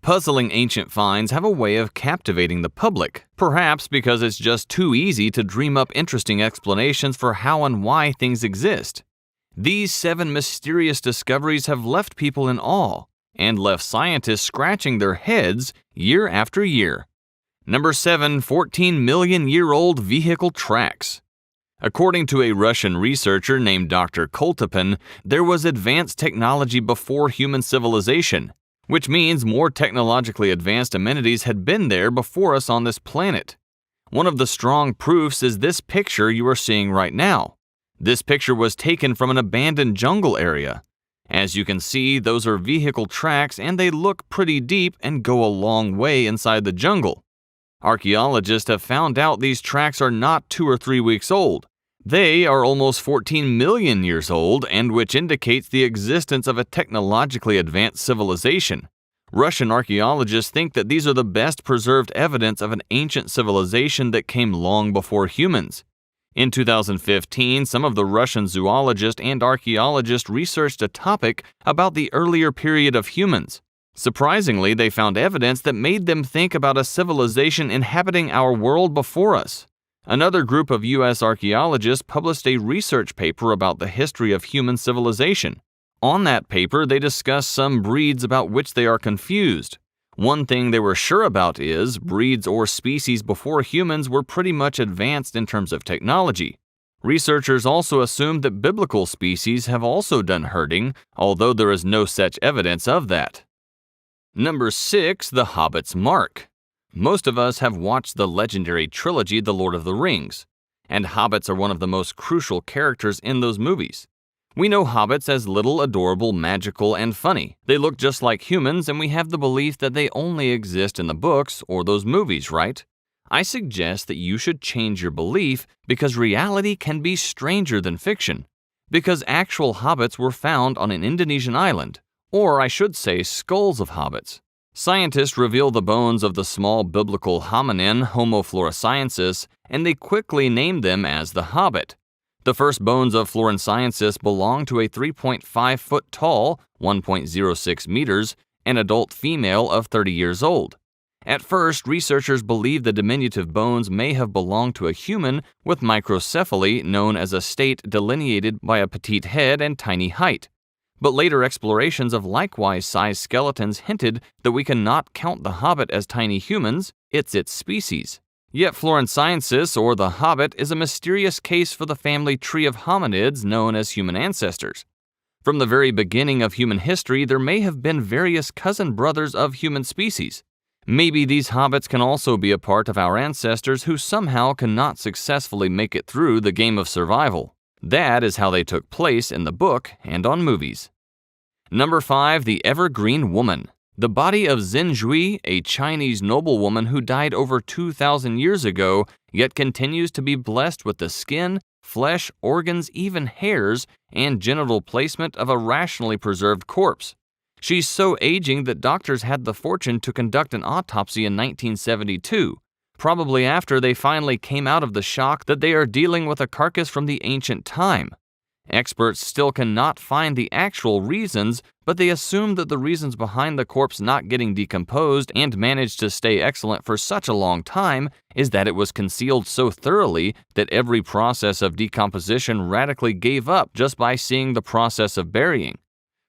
Puzzling ancient finds have a way of captivating the public, perhaps because it's just too easy to dream up interesting explanations for how and why things exist. These 7 mysterious discoveries have left people in awe and left scientists scratching their heads year after year. Number 7. 14-million-year-old vehicle tracks. According to a Russian researcher named Dr. Koltopin, there was advanced technology before human civilization, which means more technologically advanced amenities had been there before us on this planet. One of the strong proofs is this picture you are seeing right now. This picture was taken from an abandoned jungle area. As you can see, those are vehicle tracks and they look pretty deep and go a long way inside the jungle. Archaeologists have found out these tracks are not 2 or 3 weeks old. They are almost 14 million years old, and which indicates the existence of a technologically advanced civilization. Russian archaeologists think that these are the best preserved evidence of an ancient civilization that came long before humans. In 2015, some of the Russian zoologists and archaeologists researched a topic about the earlier period of humans. Surprisingly, they found evidence that made them think about a civilization inhabiting our world before us. Another group of U.S. archaeologists published a research paper about the history of human civilization. On that paper, they discussed some breeds about which they are confused. One thing they were sure about is breeds or species before humans were pretty much advanced in terms of technology. Researchers also assumed that biblical species have also done herding, although there is no such evidence of that. Number 6. The Hobbit's Mark. Most of us have watched the legendary trilogy The Lord of the Rings, and hobbits are one of the most crucial characters in those movies. We know hobbits as little, adorable, magical, and funny. They look just like humans, and we have the belief that they only exist in the books or those movies, right? I suggest that you should change your belief because reality can be stranger than fiction. Because actual hobbits were found on an Indonesian island, or I should say skulls of hobbits. Scientists reveal the bones of the small biblical hominin Homo floresiensis, and they quickly named them as the Hobbit. The first bones of floresiensis belong to a 3.5-foot tall, 1.06 meters, an adult female of 30 years old. At first, researchers believed the diminutive bones may have belonged to a human with microcephaly, known as a state delineated by a petite head and tiny height. But later explorations of likewise sized skeletons hinted that we cannot count the hobbit as tiny humans, it's its species. Yet floresiensis, or the hobbit, is a mysterious case for the family tree of hominids known as human ancestors. From the very beginning of human history, there may have been various cousin brothers of human species. Maybe these hobbits can also be a part of our ancestors who somehow cannot successfully make it through the game of survival. That is how they took place in the book and on movies. Number 5. The Evergreen Woman. The body of Xin Zhui, a Chinese noblewoman who died over 2,000 years ago, yet continues to be blessed with the skin, flesh, organs, even hairs, and genital placement of a rationally preserved corpse. She's so aging that doctors had the fortune to conduct an autopsy in 1972. Probably after they finally came out of the shock that they are dealing with a carcass from the ancient time. Experts still cannot find the actual reasons, but they assume that the reasons behind the corpse not getting decomposed and managed to stay excellent for such a long time is that it was concealed so thoroughly that every process of decomposition radically gave up just by seeing the process of burying.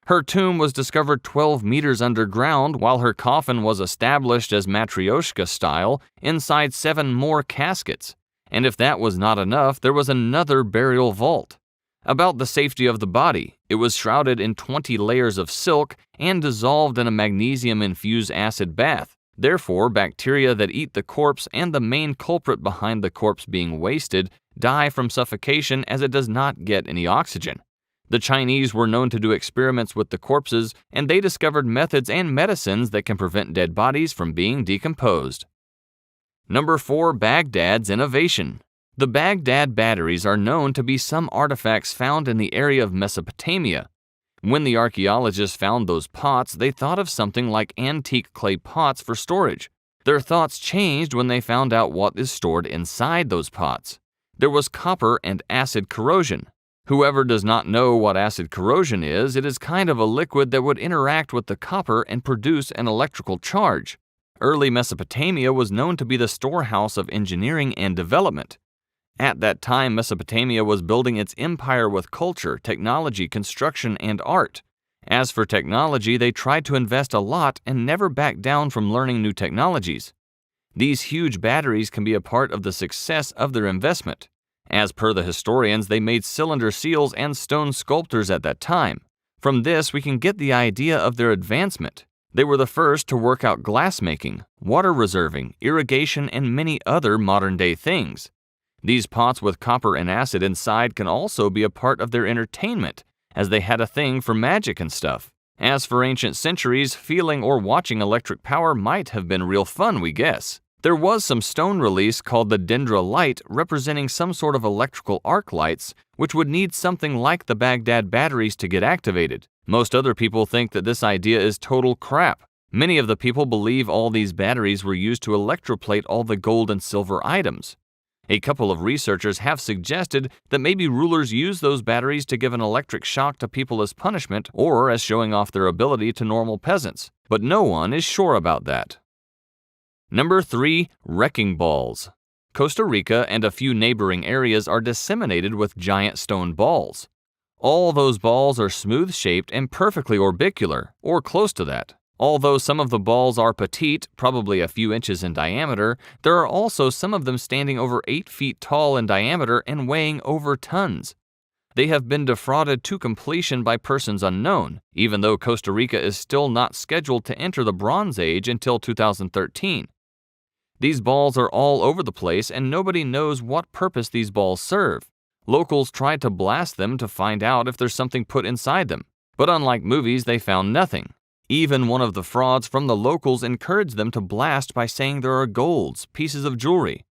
Her tomb was discovered 12 meters underground, while her coffin was established as Matryoshka style inside 7 more caskets. And if that was not enough, there was another burial vault. About the safety of the body, it was shrouded in 20 layers of silk and dissolved in a magnesium-infused acid bath. Therefore, bacteria that eat the corpse and the main culprit behind the corpse being wasted die from suffocation as it does not get any oxygen. The Chinese were known to do experiments with the corpses, and they discovered methods and medicines that can prevent dead bodies from being decomposed. Number 4. Baghdad's innovation. The Baghdad batteries are known to be some artifacts found in the area of Mesopotamia. When the archaeologists found those pots, they thought of something like antique clay pots for storage. Their thoughts changed when they found out what is stored inside those pots. There was copper and acid corrosion. Whoever does not know what acid corrosion is, it is kind of a liquid that would interact with the copper and produce an electrical charge. Early Mesopotamia was known to be the storehouse of engineering and development. At that time, Mesopotamia was building its empire with culture, technology, construction, and art. As for technology, they tried to invest a lot and never backed down from learning new technologies. These huge batteries can be a part of the success of their investment. As per the historians, they made cylinder seals and stone sculptors at that time. From this, we can get the idea of their advancement. They were the first to work out glassmaking, water reserving, irrigation, and many other modern-day things. These pots with copper and acid inside can also be a part of their entertainment, as they had a thing for magic and stuff. As for ancient centuries, feeling or watching electric power might have been real fun, we guess. There was some stone release called the dendra light representing some sort of electrical arc lights, which would need something like the Baghdad batteries to get activated. Most other people think that this idea is total crap. Many of the people believe all these batteries were used to electroplate all the gold and silver items. A couple of researchers have suggested that maybe rulers used those batteries to give an electric shock to people as punishment or as showing off their ability to normal peasants, but no one is sure about that. Number 3. Wrecking balls. Costa Rica and a few neighboring areas are disseminated with giant stone balls. All those balls are smooth-shaped and perfectly orbicular, or close to that. Although some of the balls are petite, probably a few inches in diameter, there are also some of them standing over 8 feet tall in diameter and weighing over tons. They have been defrauded to completion by persons unknown, even though Costa Rica is still not scheduled to enter the Bronze Age until 2013. These balls are all over the place and nobody knows what purpose these balls serve. Locals tried to blast them to find out if there's something put inside them, but unlike movies, they found nothing. Even one of the frauds from the locals encouraged them to blast by saying there are golds, pieces of jewelry.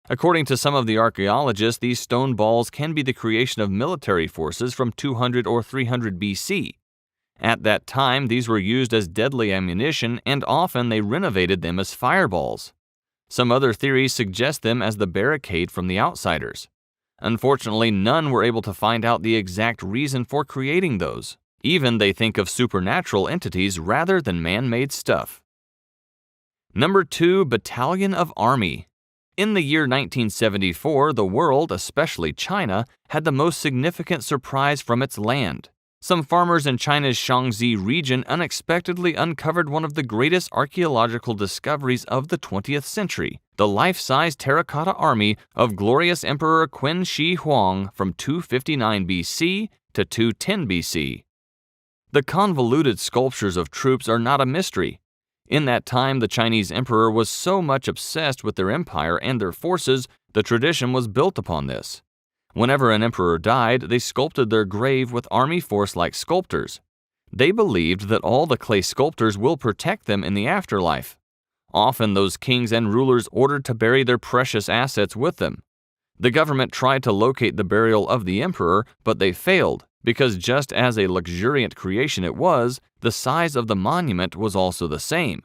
According to some of the archaeologists, these stone balls can be the creation of military forces from 200 or 300 BC. At that time, these were used as deadly ammunition and often they renovated them as fireballs. Some other theories suggest them as the barricade from the outsiders. Unfortunately, none were able to find out the exact reason for creating those. Even they think of supernatural entities rather than man-made stuff. Number 2. Battalion of Army. In the year 1974, the world, especially China, had the most significant surprise from its land. Some farmers in China's Shaanxi region unexpectedly uncovered one of the greatest archaeological discoveries of the 20th century, the life-size terracotta army of glorious Emperor Qin Shi Huang from 259 BC to 210 BC. The convoluted sculptures of troops are not a mystery. In that time, the Chinese emperor was so much obsessed with their empire and their forces, the tradition was built upon this. Whenever an emperor died, they sculpted their grave with army force-like sculptors. They believed that all the clay sculptors will protect them in the afterlife. Often those kings and rulers ordered to bury their precious assets with them. The government tried to locate the burial of the emperor, but they failed, because just as a luxuriant creation it was, the size of the monument was also the same.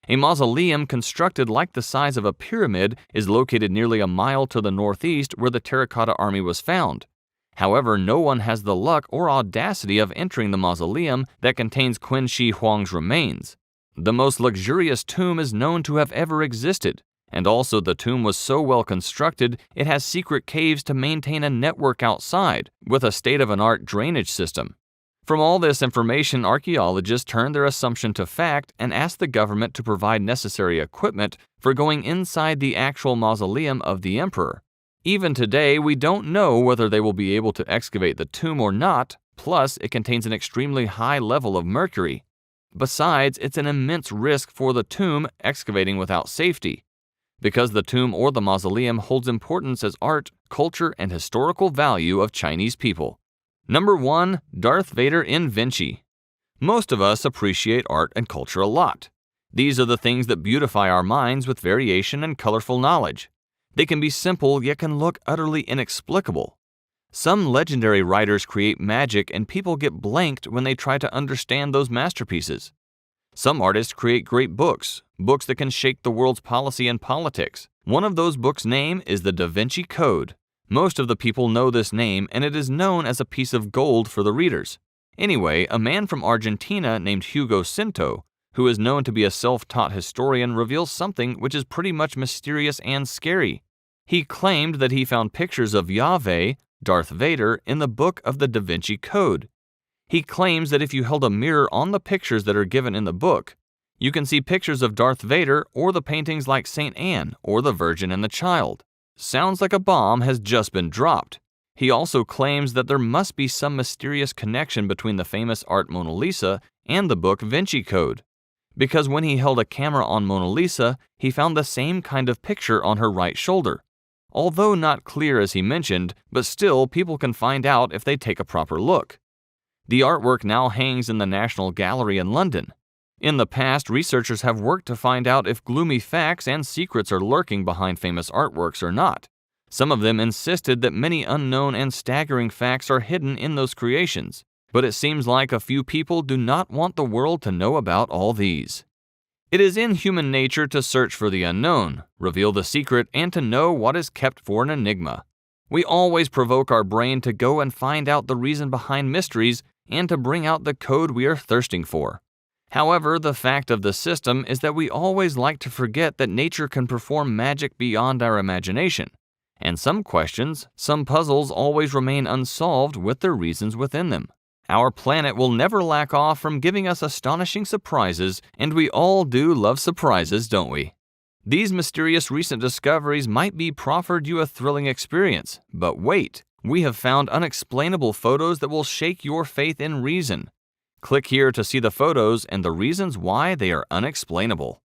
A mausoleum constructed like the size of a pyramid is located nearly a mile to the northeast where the terracotta army was found. However, no one has the luck or audacity of entering the mausoleum that contains Qin Shi Huang's remains. The most luxurious tomb is known to have ever existed, and also the tomb was so well constructed it has secret caves to maintain a network outside, with a state-of-the-art drainage system. From all this information, archaeologists turned their assumption to fact and asked the government to provide necessary equipment for going inside the actual mausoleum of the emperor. Even today, we don't know whether they will be able to excavate the tomb or not, plus it contains an extremely high level of mercury. Besides, it's an immense risk for the tomb excavating without safety, because the tomb or the mausoleum holds importance as art, culture, and historical value of Chinese people. Number 1. Darth Vader in VINCI. Most of us appreciate art and culture a lot. These are the things that beautify our minds with variation and colorful knowledge. They can be simple yet can look utterly inexplicable. Some legendary writers create magic and people get blanked when they try to understand those masterpieces. Some artists create great books that can shake the world's policy and politics. One of those books' name is the Da Vinci Code. Most of the people know this name, and it is known as a piece of gold for the readers. Anyway, a man from Argentina named Hugo Cinto, who is known to be a self-taught historian, reveals something which is pretty much mysterious and scary. He claimed that he found pictures of Yahweh, Darth Vader, in the book of the Da Vinci Code. He claims that if you held a mirror on the pictures that are given in the book, you can see pictures of Darth Vader or the paintings like Saint Anne or the Virgin and the Child. Sounds like a bomb has just been dropped. He also claims that there must be some mysterious connection between the famous art Mona Lisa and the book Vinci Code, because when he held a camera on Mona Lisa, he found the same kind of picture on her right shoulder. Although not clear as he mentioned, but still people can find out if they take a proper look. The artwork now hangs in the National Gallery in London. In the past, researchers have worked to find out if gloomy facts and secrets are lurking behind famous artworks or not. Some of them insisted that many unknown and staggering facts are hidden in those creations, but it seems like a few people do not want the world to know about all these. It is in human nature to search for the unknown, reveal the secret, and to know what is kept for an enigma. We always provoke our brain to go and find out the reason behind mysteries and to bring out the code we are thirsting for. However, the fact of the system is that we always like to forget that nature can perform magic beyond our imagination, and some questions, some puzzles always remain unsolved with their reasons within them. Our planet will never lack off from giving us astonishing surprises, and we all do love surprises, don't we? These mysterious recent discoveries might be proffered you a thrilling experience, but wait, we have found unexplainable photos that will shake your faith in reason. Click here to see the photos and the reasons why they are unexplainable.